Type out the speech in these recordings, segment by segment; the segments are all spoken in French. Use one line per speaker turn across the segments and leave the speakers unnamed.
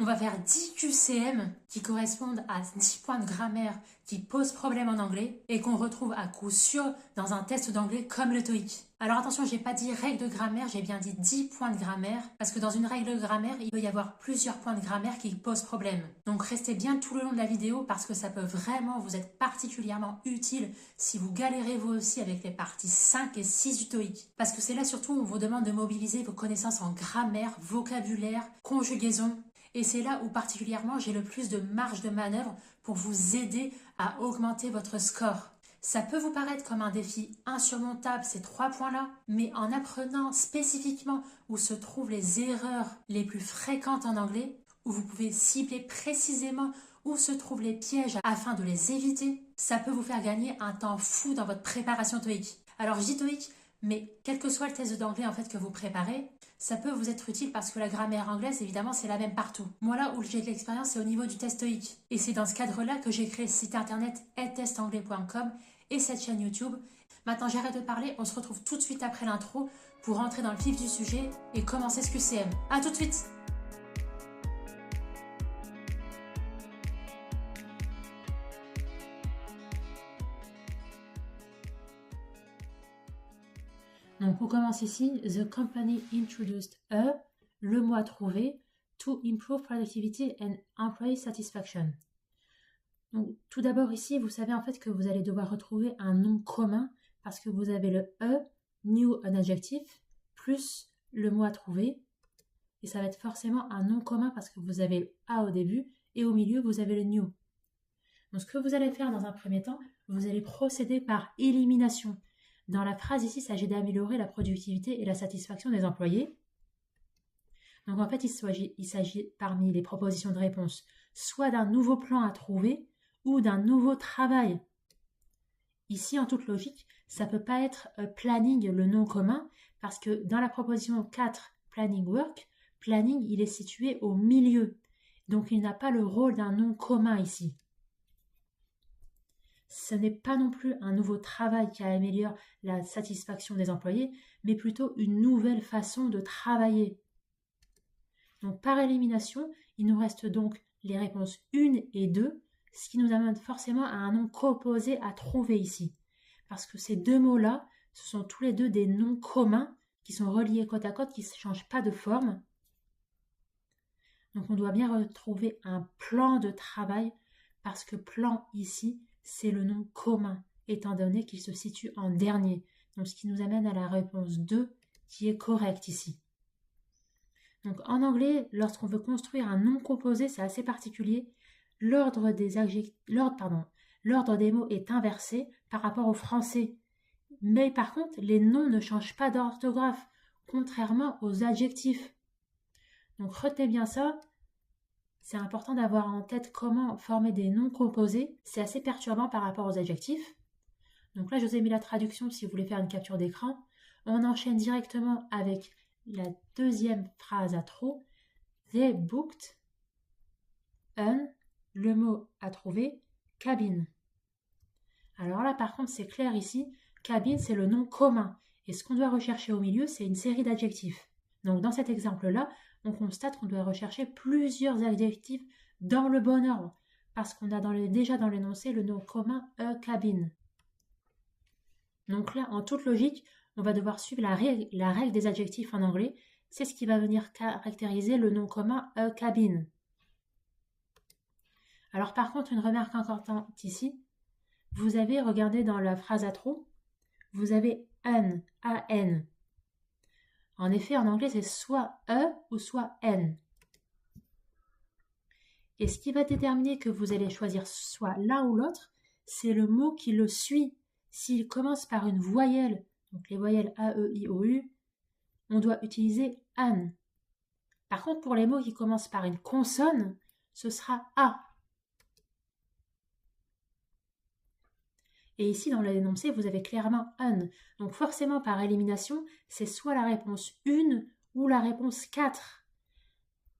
On va faire 10 QCM qui correspondent à 10 points de grammaire qui posent problème en anglais et qu'on retrouve à coup sûr dans un test d'anglais comme le TOEIC. Alors attention, j'ai pas dit règle de grammaire, j'ai bien dit 10 points de grammaire parce que dans une règle de grammaire, il peut y avoir plusieurs points de grammaire qui posent problème. Donc restez bien tout le long de la vidéo parce que ça peut vraiment vous être particulièrement utile si vous galérez vous aussi avec les parties 5 et 6 du TOEIC. Parce que c'est là surtout où on vous demande de mobiliser vos connaissances en grammaire, vocabulaire, conjugaison. Et c'est là où particulièrement j'ai le plus de marge de manœuvre pour vous aider à augmenter votre score. Ça peut vous paraître comme un défi insurmontable ces 3 points-là, mais en apprenant spécifiquement où se trouvent les erreurs les plus fréquentes en anglais, où vous pouvez cibler précisément où se trouvent les pièges afin de les éviter, ça peut vous faire gagner un temps fou dans votre préparation TOEIC. Alors je dis TOEIC, mais quel que soit le test d'anglais en fait que vous préparez, ça peut vous être utile parce que la grammaire anglaise, évidemment, c'est la même partout. Moi, là où j'ai de l'expérience, c'est au niveau du test TOEIC. Et c'est dans ce cadre-là que j'ai créé le site internet edtestanglais.com et cette chaîne YouTube. Maintenant, j'arrête de parler, on se retrouve tout de suite après l'intro pour rentrer dans le vif du sujet et commencer ce QCM. A tout de suite! Donc, on commence ici. The company introduced le mot à trouver, to improve productivity and employee satisfaction. Donc, tout d'abord ici, vous savez en fait que vous allez devoir retrouver un nom commun parce que vous avez le new, un adjectif, plus le mot à trouver. Et ça va être forcément un nom commun parce que vous avez le a au début et au milieu, vous avez le new. Donc, ce que vous allez faire dans un premier temps, vous allez procéder par élimination. Dans la phrase ici, il s'agit d'améliorer la productivité et la satisfaction des employés. Donc en fait, il s'agit parmi les propositions de réponse soit d'un nouveau plan à trouver ou d'un nouveau travail. Ici, en toute logique, ça ne peut pas être planning, le nom commun, parce que dans la proposition 4, planning work, planning, il est situé au milieu. Donc il n'a pas le rôle d'un nom commun ici. Ce n'est pas non plus un nouveau travail qui améliore la satisfaction des employés, mais plutôt une nouvelle façon de travailler. Donc par élimination, il nous reste donc les réponses 1 et 2, ce qui nous amène forcément à un nom composé à trouver ici. Parce que ces deux mots-là, ce sont tous les deux des noms communs qui sont reliés côte à côte, qui ne changent pas de forme. Donc on doit bien retrouver un plan de travail, parce que plan ici, c'est le nom commun, étant donné qu'il se situe en dernier. Donc, ce qui nous amène à la réponse 2, qui est correcte ici. Donc, en anglais, lorsqu'on veut construire un nom composé, c'est assez particulier. L'ordre des mots est inversé par rapport au français. Mais par contre, les noms ne changent pas d'orthographe, contrairement aux adjectifs. Donc, retenez bien ça. C'est important d'avoir en tête comment former des noms composés. C'est assez perturbant par rapport aux adjectifs. Donc là, je vous ai mis la traduction si vous voulez faire une capture d'écran. On enchaîne directement avec la deuxième phrase à trop. They booked le mot à trouver, cabin. Alors là, par contre, c'est clair ici. Cabin, c'est le nom commun. Et ce qu'on doit rechercher au milieu, c'est une série d'adjectifs. Donc dans cet exemple-là, on constate qu'on doit rechercher plusieurs adjectifs dans le bon ordre, parce qu'on a déjà dans l'énoncé le nom commun a cabin. Donc là, en toute logique, on va devoir suivre la règle des adjectifs en anglais. C'est ce qui va venir caractériser le nom commun a cabin. Alors par contre, une remarque importante ici, vous avez, regardé dans la phrase à trous, vous avez an, an. En effet, en anglais, c'est soit E ou soit N. Et ce qui va déterminer que vous allez choisir soit l'un ou l'autre, c'est le mot qui le suit. S'il commence par une voyelle, donc les voyelles A, E, I, O, U, on doit utiliser an. Par contre, pour les mots qui commencent par une consonne, ce sera A. Et ici, dans l'énoncé, vous avez clairement un. Donc forcément, par élimination, c'est soit la réponse 1 ou la réponse 4.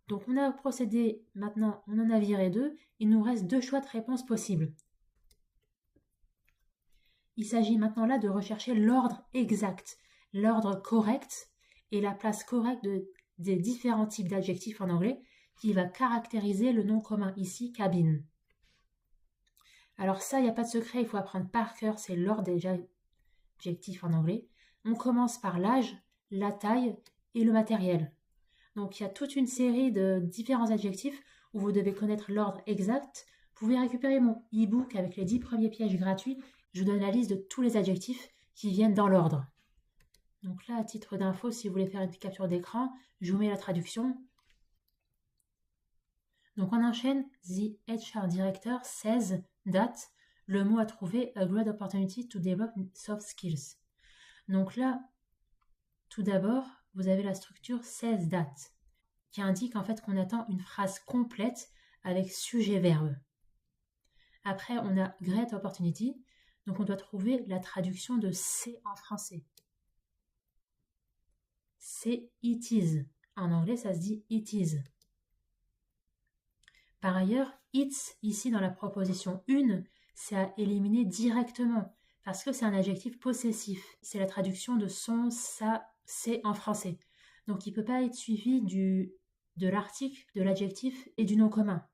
Donc on a procédé, maintenant on en a viré 2, il nous reste 2 choix de réponse possibles. Il s'agit maintenant là de rechercher l'ordre exact, l'ordre correct et la place correcte des différents types d'adjectifs en anglais qui va caractériser le nom commun, ici cabine. Alors ça, il n'y a pas de secret, il faut apprendre par cœur, c'est l'ordre des adjectifs en anglais. On commence par l'âge, la taille et le matériel. Donc il y a toute une série de différents adjectifs où vous devez connaître l'ordre exact. Vous pouvez récupérer mon e-book avec les 10 premiers pièges gratuits. Je vous donne la liste de tous les adjectifs qui viennent dans l'ordre. Donc là, à titre d'info, si vous voulez faire une capture d'écran, je vous mets la traduction. Donc on enchaîne. The HR director says that le mot à trouver a great opportunity to develop soft skills. Donc là, tout d'abord, vous avez la structure says that qui indique en fait qu'on attend une phrase complète avec sujet-verbe. Après, on a great opportunity, donc on doit trouver la traduction de c'est en français. C'est it is. En anglais, ça se dit it is. Par ailleurs, it's, ici dans la proposition 1, c'est à éliminer directement parce que c'est un adjectif possessif. C'est la traduction de son, ça, c'est en français. Donc il ne peut pas être suivi de l'article, de l'adjectif et du nom commun.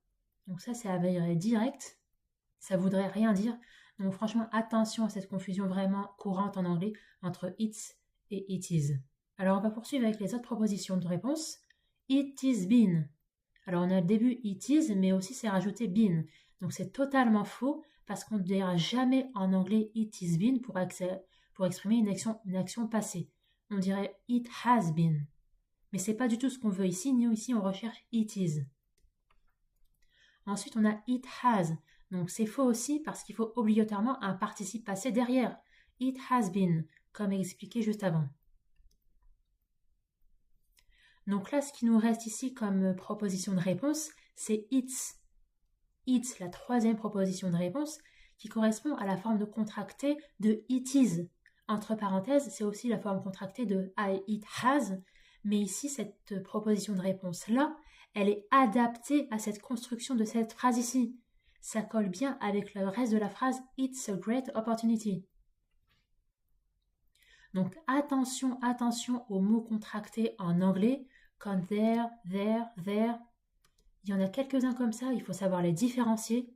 Donc ça, c'est avéré direct. Ça ne voudrait rien dire. Donc franchement, attention à cette confusion vraiment courante en anglais entre it's et it is. Alors on va poursuivre avec les autres propositions de réponse. It is been. Alors on a le début it is, mais aussi c'est rajouté been. Donc c'est totalement faux parce qu'on ne dira jamais en anglais it is been pour exprimer une action passée. On dirait it has been. Mais ce n'est pas du tout ce qu'on veut ici. Nous ici on recherche it is. Ensuite on a it has. Donc c'est faux aussi parce qu'il faut obligatoirement un participe passé derrière. It has been, comme expliqué juste avant. Donc là, ce qui nous reste ici comme proposition de réponse, c'est it's. It's, la troisième proposition de réponse, qui correspond à la forme de contractée de it is. Entre parenthèses, c'est aussi la forme contractée de it has, mais ici, cette proposition de réponse-là, elle est adaptée à cette construction de cette phrase ici. Ça colle bien avec le reste de la phrase « It's a great opportunity ». Donc attention aux mots contractés en anglais, comme there, there. Il y en a quelques-uns comme ça, il faut savoir les différencier.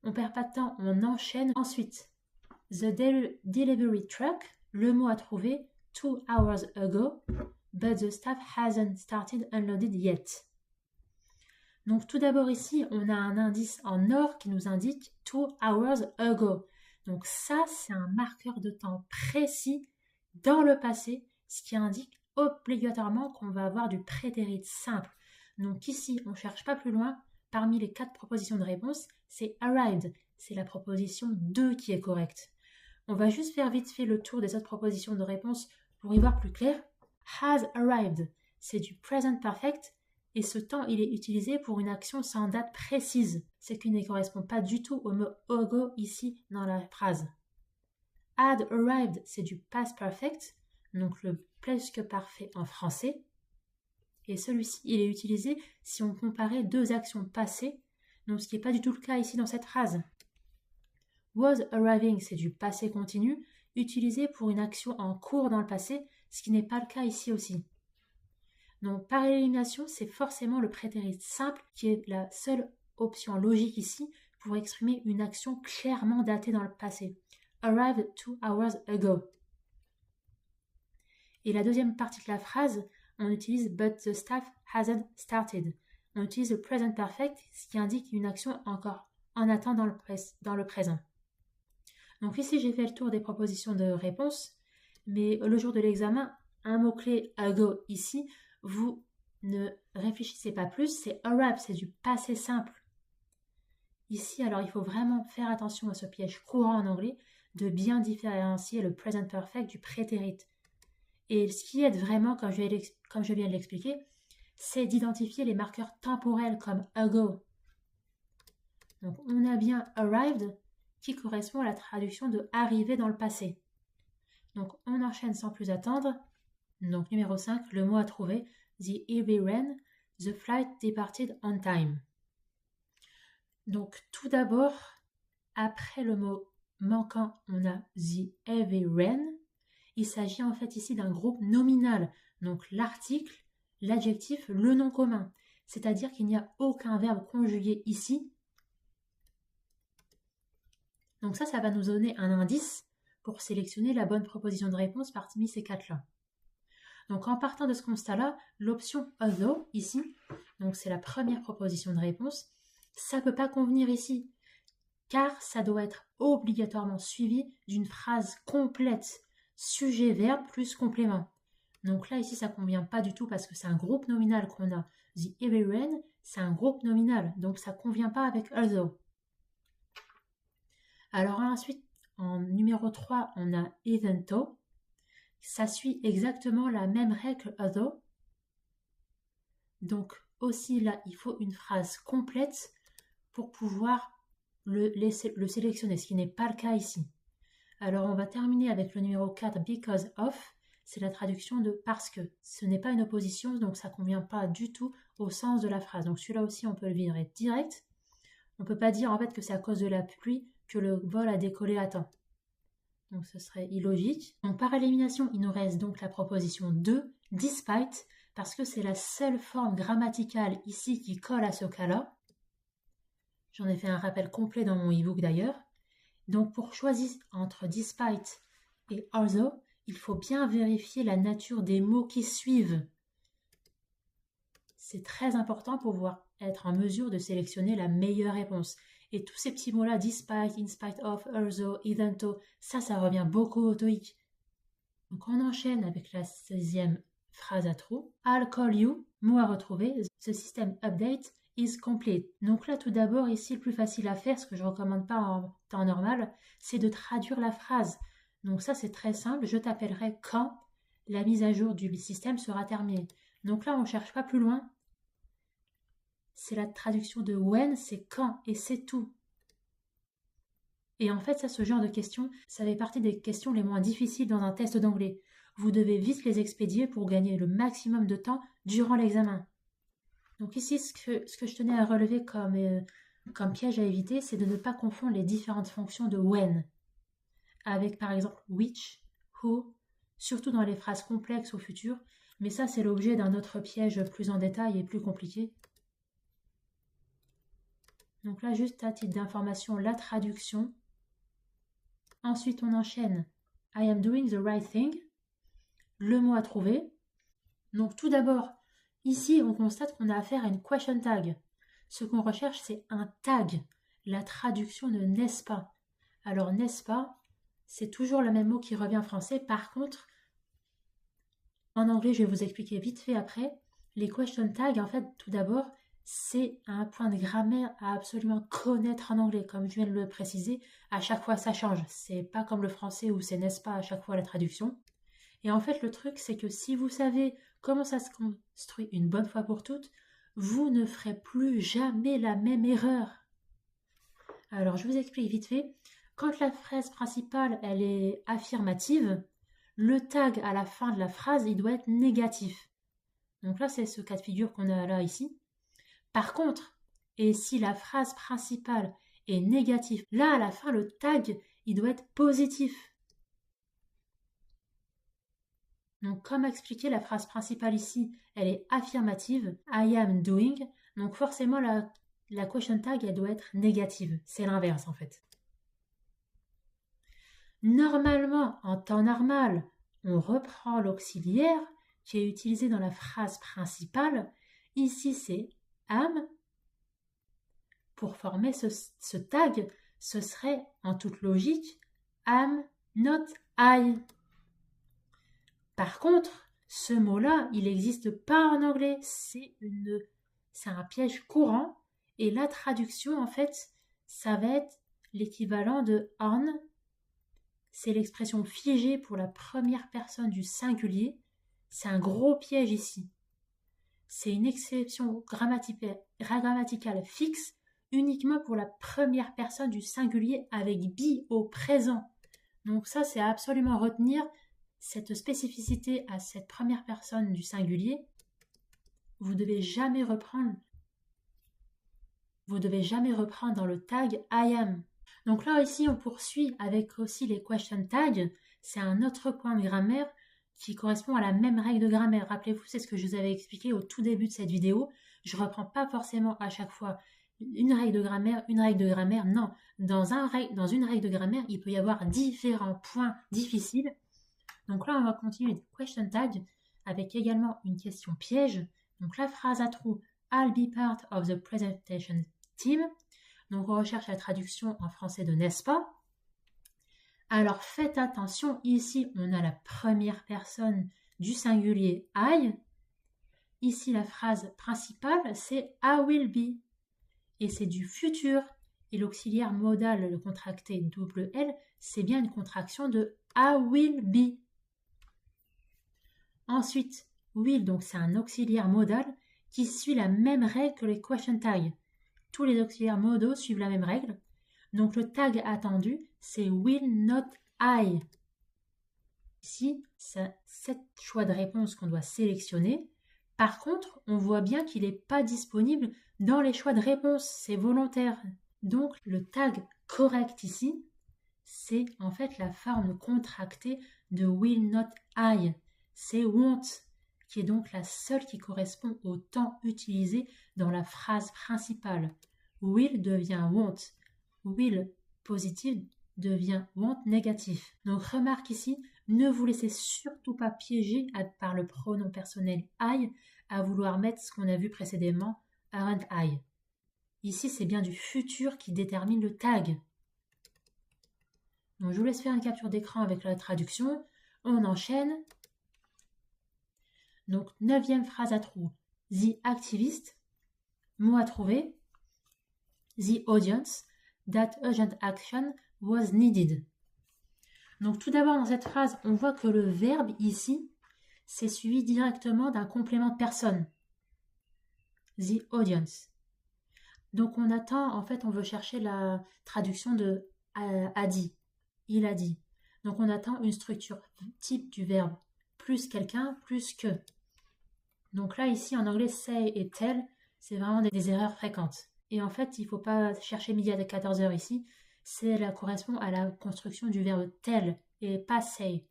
On ne perd pas de temps, on enchaîne. Ensuite, the delivery truck, le mot à trouver, 2 hours ago, but the staff hasn't started unloaded yet. Donc tout d'abord ici, on a un indice en or qui nous indique 2 hours ago. Donc ça, c'est un marqueur de temps précis dans le passé, ce qui indique obligatoirement qu'on va avoir du prétérit simple. Donc ici, on ne cherche pas plus loin. Parmi les 4 propositions de réponse, c'est arrived. C'est la proposition 2 qui est correcte. On va juste faire vite fait le tour des autres propositions de réponse pour y voir plus clair. Has arrived, c'est du present perfect. Et ce temps, il est utilisé pour une action sans date précise, ce qui ne correspond pas du tout au mot ago ici dans la phrase. Had arrived, c'est du past perfect, donc le plus que parfait en français. Et celui-ci, il est utilisé si on comparait 2 actions passées, donc ce qui n'est pas du tout le cas ici dans cette phrase. Was arriving, c'est du passé continu, utilisé pour une action en cours dans le passé, ce qui n'est pas le cas ici aussi. Donc, par élimination, c'est forcément le prétérit simple qui est la seule option logique ici pour exprimer une action clairement datée dans le passé. Arrived 2 hours ago. Et la deuxième partie de la phrase, on utilise but the staff hasn't started. On utilise le present perfect, ce qui indique une action encore en attente dans le présent. Donc ici, j'ai fait le tour des propositions de réponse, mais le jour de l'examen, un mot-clé ago ici, vous ne réfléchissez pas plus, c'est arrive, c'est du passé simple. Ici, alors, il faut vraiment faire attention à ce piège courant en anglais de bien différencier le present perfect du prétérit. Et ce qui aide vraiment, comme je viens de l'expliquer, c'est d'identifier les marqueurs temporels comme ago. Donc, on a bien arrived qui correspond à la traduction de arriver dans le passé. Donc, on enchaîne sans plus attendre. Donc, numéro 5, le mot à trouver, the heavy rain, the flight departed on time. Donc, tout d'abord, après le mot manquant, on a the heavy rain. Il s'agit en fait ici d'un groupe nominal. Donc, l'article, l'adjectif, le nom commun. c'est-à-dire qu'il n'y a aucun verbe conjugué ici. Donc ça va nous donner un indice pour sélectionner la bonne proposition de réponse parmi ces 4-là. Donc en partant de ce constat-là, l'option although, ici, donc c'est la première proposition de réponse, ça ne peut pas convenir ici, car ça doit être obligatoirement suivi d'une phrase complète, sujet-verbe plus complément. Donc là, ici, ça ne convient pas du tout parce que c'est un groupe nominal qu'on a. The everyone, c'est un groupe nominal, donc ça ne convient pas avec although. Alors ensuite, en numéro 3, on a even though. Ça suit exactement la même règle que although. Donc aussi là, il faut une phrase complète pour pouvoir le sélectionner, ce qui n'est pas le cas ici. Alors on va terminer avec le numéro 4, because of. C'est la traduction de parce que. Ce n'est pas une opposition, donc ça ne convient pas du tout au sens de la phrase. Donc celui-là aussi, on peut le virer direct. On ne peut pas dire en fait que c'est à cause de la pluie que le vol a décollé à temps. Donc ce serait illogique. Donc par élimination, il nous reste donc la proposition 2, despite, parce que c'est la seule forme grammaticale ici qui colle à ce cas-là. J'en ai fait un rappel complet dans mon e-book d'ailleurs. Donc pour choisir entre despite et although, il faut bien vérifier la nature des mots qui suivent. C'est très important pour pouvoir être en mesure de sélectionner la meilleure réponse. Et tous ces petits mots-là, despite, in spite of, although, even though, ça revient beaucoup au TOEIC. Donc on enchaîne avec la 16e phrase à trous. I'll call you, mot à retrouver, the system update is complete. Donc là, tout d'abord, ici, le plus facile à faire, ce que je ne recommande pas en temps normal, c'est de traduire la phrase. Donc ça, c'est très simple. Je t'appellerai quand la mise à jour du système sera terminée. Donc là, on ne cherche pas plus loin. C'est la traduction de when, c'est quand, et c'est tout. Et en fait, ça, ce genre de questions, ça fait partie des questions les moins difficiles dans un test d'anglais. Vous devez vite les expédier pour gagner le maximum de temps durant l'examen. Donc ici, ce que je tenais à relever comme piège à éviter, c'est de ne pas confondre les différentes fonctions de when avec par exemple which, who, surtout dans les phrases complexes au futur, mais ça c'est l'objet d'un autre piège plus en détail et plus compliqué. Donc là, juste à titre d'information, la traduction. Ensuite, on enchaîne I am doing the right thing, le mot à trouver. Donc tout d'abord, ici, on constate qu'on a affaire à une question tag. Ce qu'on recherche, c'est un tag, la traduction de n'est-ce pas. Alors, n'est-ce pas, c'est toujours le même mot qui revient en français. Par contre, en anglais, je vais vous expliquer vite fait après. Les question tags, en fait, tout d'abord, c'est un point de grammaire à absolument connaître en anglais. Comme je viens de le préciser, à chaque fois ça change. C'est pas comme le français où c'est n'est-ce pas à chaque fois la traduction. Et en fait, le truc, c'est que si vous savez comment ça se construit une bonne fois pour toutes, vous ne ferez plus jamais la même erreur. Alors, je vous explique vite fait. Quand la phrase principale, elle est affirmative, le tag à la fin de la phrase, il doit être négatif. Donc là, c'est ce cas de figure qu'on a là, ici. Par contre, et si la phrase principale est négative, là, à la fin, le tag, il doit être positif. Donc, comme expliqué, la phrase principale ici, elle est affirmative, I am doing. Donc, forcément, la question tag, elle doit être négative. C'est l'inverse, en fait. Normalement, en temps normal, on reprend l'auxiliaire qui est utilisé dans la phrase principale. Ici, c'est am. Pour former ce tag, ce serait, en toute logique, am, not I. Par contre, ce mot-là, il n'existe pas en anglais. C'est un piège courant. Et la traduction, en fait, ça va être l'équivalent de on. C'est l'expression figée pour la première personne du singulier. C'est un gros piège ici. C'est une exception grammaticale fixe uniquement pour la première personne du singulier avec be au présent. Donc ça, c'est à absolument retenir cette spécificité à cette première personne du singulier. Vous devez jamais reprendre dans le tag I am. Donc là, ici, on poursuit avec aussi les question tags. C'est un autre point de grammaire qui correspond à la même règle de grammaire. Rappelez-vous, c'est ce que je vous avais expliqué au tout début de cette vidéo. je ne reprends pas forcément à chaque fois une règle de grammaire, non. Dans une règle de grammaire, il peut y avoir différents points difficiles. Donc là, on va continuer les question tag avec également une question piège. Donc la phrase à trous, I'll be part of the presentation team. Donc on recherche la traduction en français de n'est-ce pas. Alors faites attention, ici on a la première personne du singulier I. Ici la phrase principale c'est I will be. Et c'est du futur. Et l'auxiliaire modal, le contracté double L, c'est bien une contraction de I will be. Ensuite, will, donc c'est un auxiliaire modal qui suit la même règle que les question tags. Tous les auxiliaires modaux suivent la même règle. Donc le tag attendu, c'est will not I. Ici, c'est 7 choix de réponse qu'on doit sélectionner. Par contre, on voit bien qu'il n'est pas disponible dans les choix de réponse, c'est volontaire. Donc le tag correct ici, c'est en fait la forme contractée de will not I. C'est won't, qui est donc la seule qui correspond au temps utilisé dans la phrase principale. Will devient won't. Will positif devient won't négatif. Donc remarque ici, ne vous laissez surtout pas piéger par le pronom personnel I à vouloir mettre ce qu'on a vu précédemment, aren't I. Ici, c'est bien du futur qui détermine le tag. Donc je vous laisse faire une capture d'écran avec la traduction. On enchaîne. Donc, 9e phrase à trous. The activist, mot à trouver. The audience, that urgent action was needed. Donc, tout d'abord, dans cette phrase, on voit que le verbe ici, c'est suivi directement d'un complément de personne. The audience. Donc, on attend, en fait, on veut chercher la traduction de a dit. Il a dit. Donc, on attend une structure type du verbe. Plus quelqu'un, plus que. Donc là, ici, en anglais, say et tell, c'est vraiment des erreurs fréquentes. Et en fait, il ne faut pas chercher midi à 14h ici. Ça correspond à la construction du verbe tell et pas say,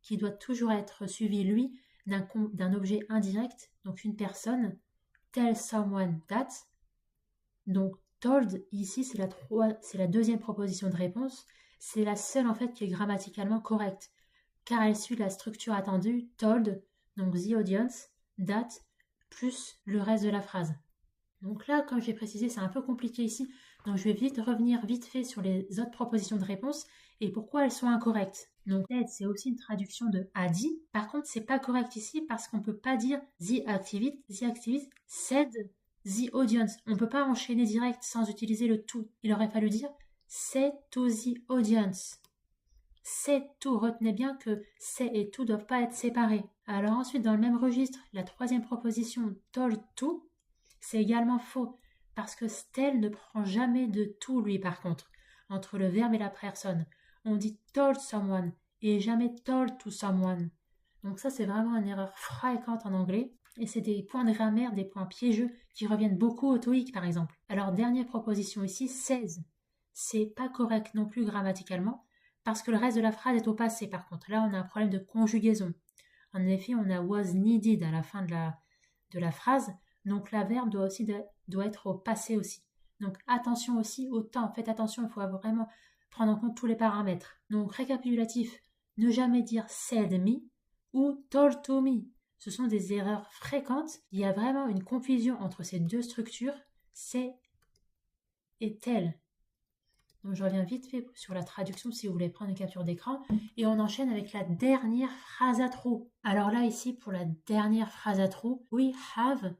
qui doit toujours être suivi, lui, d'un objet indirect, donc une personne. Tell someone that. Donc, told, ici, c'est la deuxième proposition de réponse. C'est la seule, en fait, qui est grammaticalement correcte, car elle suit la structure attendue, told, donc the audience, that, plus le reste de la phrase. Donc là, comme j'ai précisé, c'est un peu compliqué ici, donc je vais revenir vite fait sur les autres propositions de réponse et pourquoi elles sont incorrectes. Donc c'est aussi une traduction de a dit. Par contre, c'est pas correct ici parce qu'on peut pas dire the activist said the audience. On peut pas enchaîner direct sans utiliser le to. Il aurait fallu dire say to the audience. C'est tout, retenez bien que c'est et tout ne doivent pas être séparés. Alors ensuite, dans le même registre, la troisième proposition, told to, c'est également faux, parce que tell ne prend jamais de to, lui, par contre, entre le verbe et la personne. On dit told someone, et jamais told to someone. Donc ça, c'est vraiment une erreur fréquente en anglais, et c'est des points de grammaire, des points piégeux, qui reviennent beaucoup au TOEIC, par exemple. Alors, dernière proposition ici, says. C'est pas correct non plus grammaticalement, parce que le reste de la phrase est au passé par contre. Là, on a un problème de conjugaison. En effet, on a was needed à la fin de la phrase, donc la verbe doit être au passé aussi. Donc attention aussi au temps, faites attention, il faut vraiment prendre en compte tous les paramètres. Donc récapitulatif, ne jamais dire said me ou told to me. Ce sont des erreurs fréquentes. Il y a vraiment une confusion entre ces deux structures, c'est et tell. Donc je reviens vite fait sur la traduction si vous voulez prendre une capture d'écran. Et on enchaîne avec la dernière phrase à trous. Alors là ici pour la dernière phrase à trous, we have,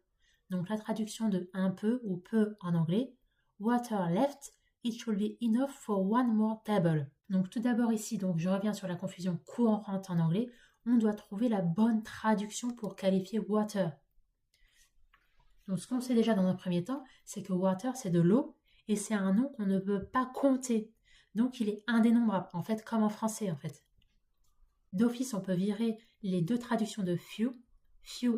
donc la traduction de un peu ou peu en anglais, water left, it should be enough for one more table. Donc tout d'abord ici, donc je reviens sur la confusion courante en anglais, on doit trouver la bonne traduction pour qualifier water. Donc ce qu'on sait déjà dans un premier temps, c'est que water c'est de l'eau, et c'est un nom qu'on ne peut pas compter. Donc il est indénombrable, en fait, comme en français, en fait. D'office, on peut virer les deux traductions de few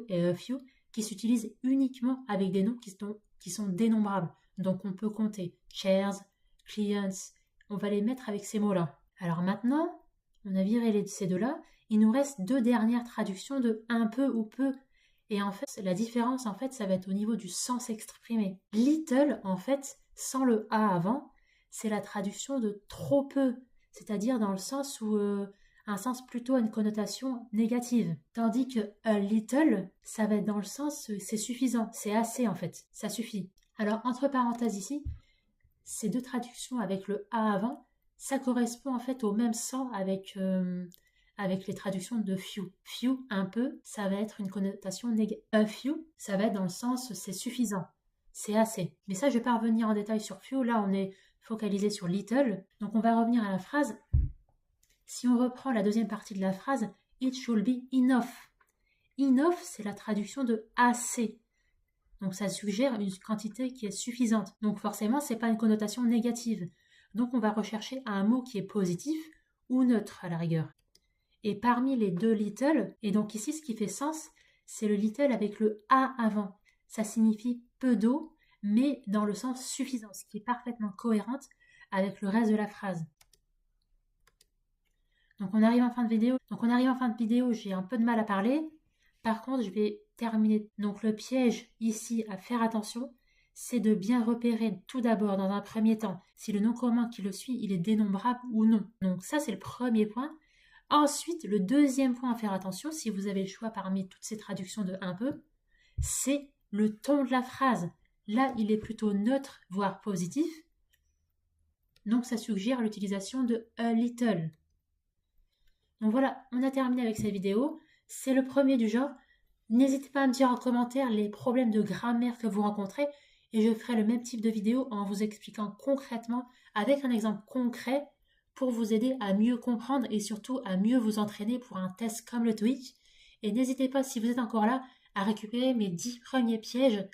et a few, qui s'utilisent uniquement avec des noms qui sont dénombrables. Donc on peut compter chairs, clients, on va les mettre avec ces mots-là. Alors maintenant, on a viré ces deux-là, il nous reste deux dernières traductions de un peu ou peu. Et en fait, la différence, en fait, ça va être au niveau du sens exprimé. Little, en fait, sans le A avant, c'est la traduction de trop peu, c'est-à-dire dans le sens où un sens plutôt à une connotation négative. Tandis que a little, ça va être dans le sens c'est suffisant, c'est assez en fait, ça suffit. Alors, entre parenthèses ici, ces deux traductions avec le A avant, ça correspond en fait au même sens avec les traductions de few. Few, un peu, ça va être une connotation négative. A few, ça va être dans le sens c'est suffisant, c'est assez. Mais ça, je vais pas revenir en détail sur few, là on est focalisé sur little. Donc on va revenir à la phrase. Si on reprend la deuxième partie de la phrase, it should be enough. Enough, c'est la traduction de assez. Donc ça suggère une quantité qui est suffisante. Donc forcément, ce n'est pas une connotation négative. Donc on va rechercher un mot qui est positif ou neutre à la rigueur. Et parmi les deux little, et donc ici ce qui fait sens, c'est le little avec le A avant. Ça signifie peu d'eau, mais dans le sens suffisant, ce qui est parfaitement cohérente avec le reste de la phrase. Donc on arrive en fin de vidéo. J'ai un peu de mal à parler. Par contre, je vais terminer. Donc le piège ici à faire attention, c'est de bien repérer tout d'abord dans un premier temps si le nom commun qui le suit, il est dénombrable ou non. Donc ça, c'est le premier point. Ensuite, le deuxième point à faire attention, si vous avez le choix parmi toutes ces traductions de un peu, c'est le ton de la phrase. Là, il est plutôt neutre, voire positif. Donc ça suggère l'utilisation de a little. Donc voilà, on a terminé avec cette vidéo. C'est le premier du genre. N'hésitez pas à me dire en commentaire les problèmes de grammaire que vous rencontrez et je ferai le même type de vidéo en vous expliquant concrètement, avec un exemple concret, pour vous aider à mieux comprendre et surtout à mieux vous entraîner pour un test comme le TOEIC. Et n'hésitez pas, si vous êtes encore là, à récupérer mes 10 premiers pièges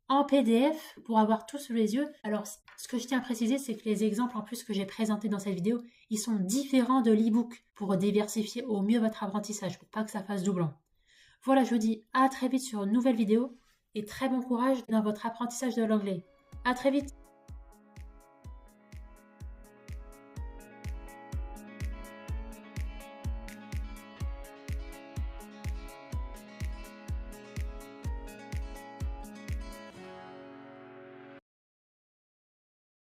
en PDF pour avoir tout sous les yeux. Alors, ce que je tiens à préciser, c'est que les exemples en plus que j'ai présentés dans cette vidéo, ils sont différents de l'e-book pour diversifier au mieux votre apprentissage, pour pas que ça fasse doublon. Voilà, je vous dis à très vite sur une nouvelle vidéo et très bon courage dans votre apprentissage de l'anglais. À très vite!